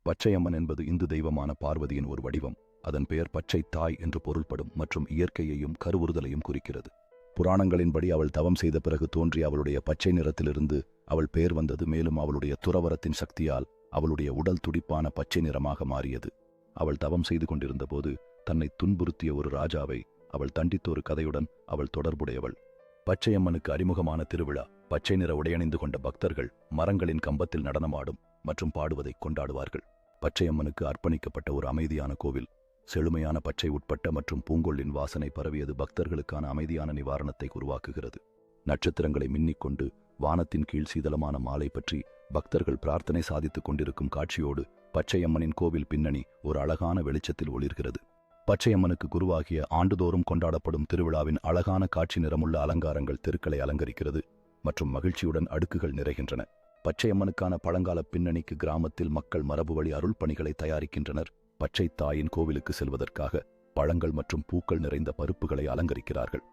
பச்சையம்மன் என்பது இந்து தெய்வமான பார்வதியின் ஒரு வடிவம். அதன் பெயர் பச்சை தாய் என்று பொருள்படும் மற்றும் இயற்கையையும் கருவுறுதலையும் குறிக்கிறது. புராணங்களின்படி அவள் தவம் செய்த பிறகு தோன்றிய அவளுடைய பச்சை நிறத்திலிருந்து அவள் பெயர் வந்தது. மேலும் அவளுடைய துறவரத்தின் சக்தியால் அவளுடைய உடல் துடிப்பான பச்சை நிறமாக மாறியது. அவள் தவம் செய்து கொண்டிருந்த போது தன்னை துன்புறுத்திய ஒரு ராஜாவை அவள் தண்டித்த ஒரு கதையுடன் அவள் தொடர்புடையவள். பச்சையம்மனுக்கு அறிமுகமான திருவிழா. பச்சை நிற உடையணிந்து கொண்ட பக்தர்கள் மரங்களின் கம்பத்தில் நடனமாடும் மற்றும் பாடுவதை கொண்டாடுவார்கள். பச்சையம்மனுக்கு அர்ப்பணிக்கப்பட்ட ஒரு அமைதியான கோவில். செழுமையான பச்சை உட்பட்ட மற்றும் பூங்கொல்லின் வாசனை பரவியது பக்தர்களுக்கான அமைதியான நிவாரணத்தை உருவாக்குகிறது. நட்சத்திரங்களை மின்னிக்கொண்டு வானத்தின் கீழ் சீதளமான மாலை பற்றி பக்தர்கள் பிரார்த்தனை சாதித்துக் கொண்டிருக்கும் காட்சியோடு பச்சையம்மனின் கோவில் பின்னணி ஒரு அழகான வெளிச்சத்தில் ஒளிர்கிறது. பச்சையம்மனுக்கு குருவாகிய ஆண்டுதோறும் கொண்டாடப்படும் திருவிழாவின் அழகான காட்சி நிறமுள்ள அலங்காரங்கள் தெருக்களை அலங்கரிக்கிறது மற்றும் மகிழ்ச்சியுடன் அடுக்குகள் நிறைகின்றன. பச்சையம்மனுக்கான பழங்கால பின்னணிக்கு கிராமத்தில் மக்கள் மரபு வழி அருள் பணிகளை தயாரிக்கின்றனர். பச்சை தாயின் கோவிலுக்கு செல்வதற்காக பழங்கள் மற்றும் பூக்கள் நிறைந்த பருப்புகளை அலங்கரிக்கிறார்கள்.